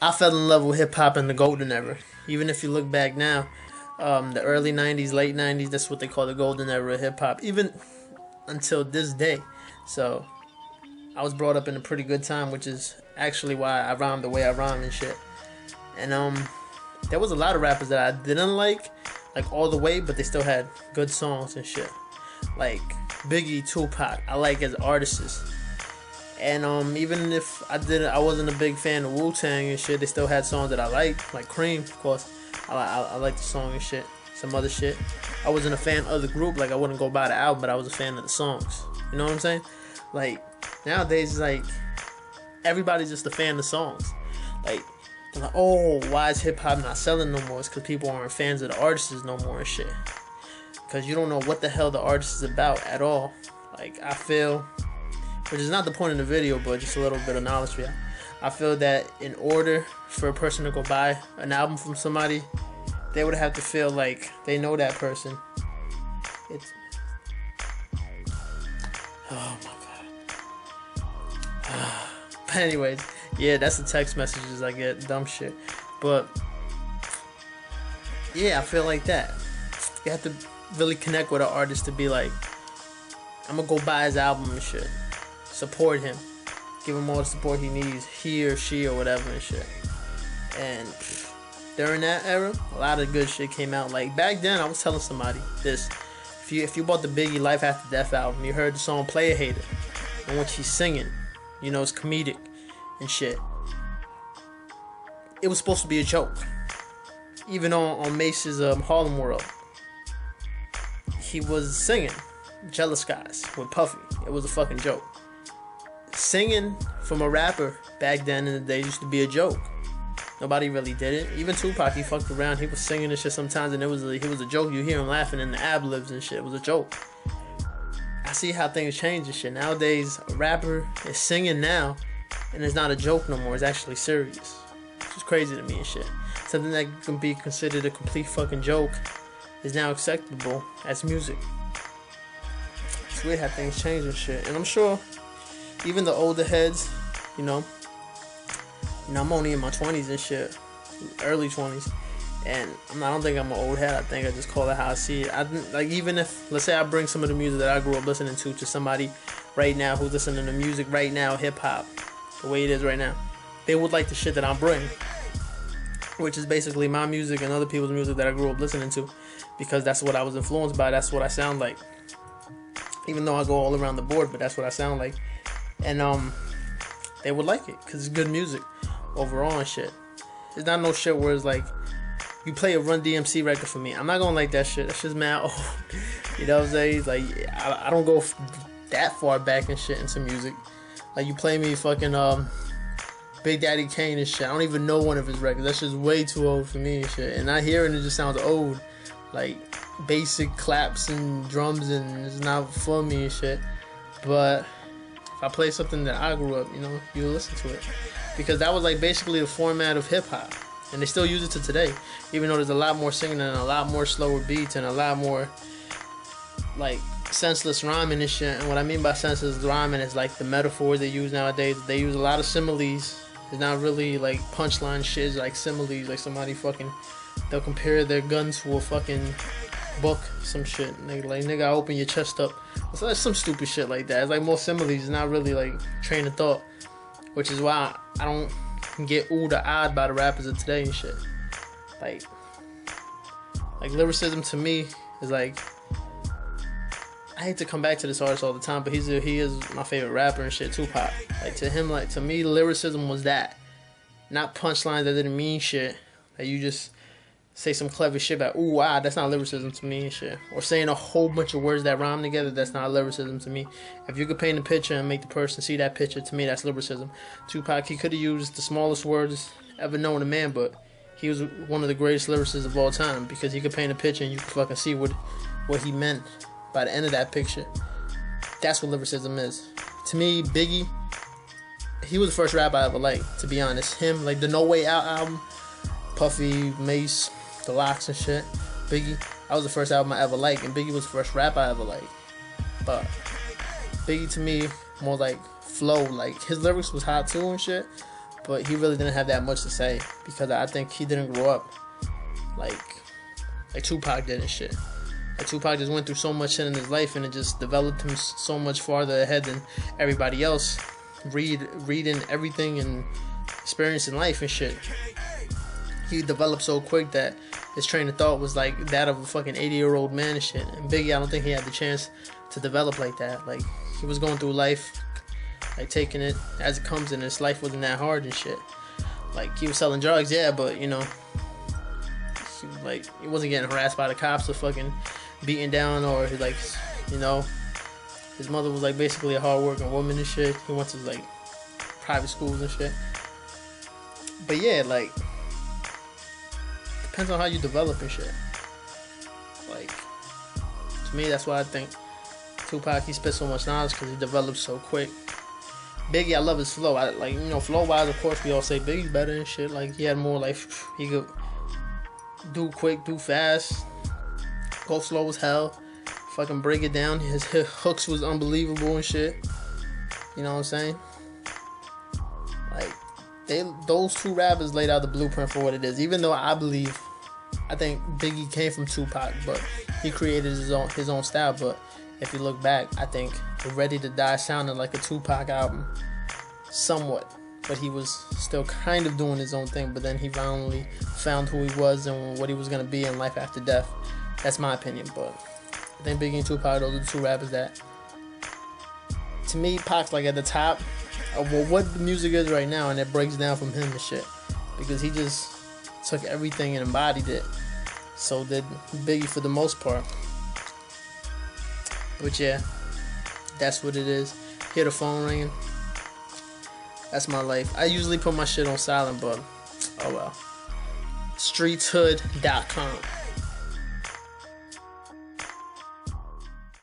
I fell in love with hip hop in the golden era. Even if you look back now, the early '90s, late '90s, that's what they call the golden era of hip hop. Even until this day. So I was brought up in a pretty good time, which is actually why I rhymed the way I rhyme and shit. And there was a lot of rappers that I didn't like all the way, but they still had good songs and shit. Like Biggie, Tupac, I like as artists. And even if I wasn't a big fan of Wu Tang and shit, they still had songs that I like Cream, of course. I like the song and shit. Some other shit. I wasn't a fan of the group, like I wouldn't go buy the album, but I was a fan of the songs. You know what I'm saying? Like nowadays, like everybody's just a fan of songs. Like they're like, oh, why is hip hop not selling no more? It's because people aren't fans of the artists no more and shit. Because you don't know what the hell the artist is about at all. Like I feel, which is not the point of the video, but just a little bit of knowledge for you. I feel that in order for a person to go buy an album from somebody, they would have to feel like they know that person. It's oh my god. But anyways, yeah, that's the text messages I get, dumb shit. But yeah, I feel like that. You have to really connect with an artist to be like, I'm gonna go buy his album and shit. Support him. Give him all the support he needs, he or she or whatever and shit. And during that era, a lot of good shit came out. Like back then, I was telling somebody this. If you bought the Biggie Life After Death album, you heard the song Player Hater. And when she's singing, you know, it's comedic and shit. It was supposed to be a joke. Even on Mace's Harlem World, he was singing Jealous Guys with Puffy. It was a fucking joke. Singing from a rapper back then in the day used to be a joke. Nobody really did it. Even Tupac, he fucked around. He was singing and shit sometimes, and he was a joke. You hear him laughing in the ad-libs and shit. It was a joke. I see how things change and shit. Nowadays, a rapper is singing now, and it's not a joke no more. It's actually serious. Which is crazy to me and shit. Something that can be considered a complete fucking joke is now acceptable as music. It's weird how things change and shit. And I'm sure even the older heads, you know, I'm only in my 20s and shit, early 20s, and I don't think I'm an old head. I think I just call it how I see it. Like even if, let's say I bring some of the music that I grew up listening to somebody right now who's listening to music right now, hip hop, the way it is right now, they would like the shit that I'm bringing, which is basically my music and other people's music that I grew up listening to, because that's what I was influenced by. That's what I sound like. Even though I go all around the board, but that's what I sound like. And they would like it because it's good music overall and shit. It's not no shit where it's like you play a Run DMC record for me, I'm not gonna like that shit. That shit's mad old. You know what I'm saying? Like I don't go that far back and shit into music. Like you play me fucking Big Daddy Kane and shit, I don't even know one of his records. That's just way too old for me and shit. And I hear it and it just sounds old. Like basic claps and drums, and it's not for me and shit. But if I play something that I grew up, you know, you'll listen to it. Because that was like basically the format of hip hop. And they still use it to today. Even though there's a lot more singing and a lot more slower beats and a lot more like senseless rhyming and shit. And what I mean by senseless rhyming is like the metaphors they use nowadays. They use a lot of similes. It's not really like punchline shit. It's like similes. Like somebody fucking, they'll compare their gun to a fucking book, some shit. Nigga, I open your chest up. So that's some stupid shit like that. It's like more similes. It's not really like train of thought, which is why I don't get oohed or odd by the rappers of today and shit. Like lyricism to me is like, I hate to come back to this artist all the time, but he is my favorite rapper and shit, Tupac. Like to him, like to me, lyricism was that, not punchlines that didn't mean shit. Like you just say some clever shit about, ooh, wow, that's not lyricism to me and shit. Or saying a whole bunch of words that rhyme together, that's not lyricism to me. If you could paint a picture and make the person see that picture, to me, that's lyricism. Tupac, he could have used the smallest words ever known to man, but he was one of the greatest lyricists of all time because he could paint a picture and you could fucking see what he meant by the end of that picture. That's what lyricism is. To me, Biggie, he was the first rapper I ever liked, to be honest. Him, like the No Way Out album, Puffy, Mace, The Locks and shit. Biggie, that was the first album I ever liked, and Biggie was the first rapper I ever liked. But Biggie to me, more like flow, like his lyrics was hot too and shit, but he really didn't have that much to say because I think he didn't grow up like Tupac did and shit. Like Tupac just went through so much shit in his life, and it just developed him so much farther ahead than everybody else. Reading everything and experiencing life and shit. He developed so quick that his train of thought was like that of a fucking 80-year-old man and shit. And Biggie, I don't think he had the chance to develop like that. Like, he was going through life, like taking it as it comes, and his life wasn't that hard and shit. Like, he was selling drugs, yeah, but you know, he wasn't getting harassed by the cops or fucking beaten down, or like, you know, his mother was like basically a hard-working woman and shit. He went to like private schools and shit. But yeah, like, depends on how you develop and shit. Like, to me, that's why I think Tupac, he spit so much knowledge because he developed so quick. Biggie, I love his flow. I like, you know, flow-wise, of course, we all say Biggie's better and shit. Like, he had more like, he could do quick, do fast, go slow as hell, fucking break it down. His hooks was unbelievable and shit. You know what I'm saying? Like, those two rappers laid out the blueprint for what it is. Even though I think Biggie came from Tupac, but he created his own style. But if you look back, I think Ready to Die sounded like a Tupac album, somewhat. But he was still kind of doing his own thing. But then he finally found who he was and what he was gonna be in life after death. That's my opinion. But I think Biggie and Tupac, those are the two rappers that, to me, Pac's like at the top of what the music is right now, and it breaks down from him and shit, because he just took everything and embodied it. So did Biggie for the most part. But yeah, that's what it is. Hear the phone ringing. That's my life. I usually put my shit on silent, but oh well. Streetshood.com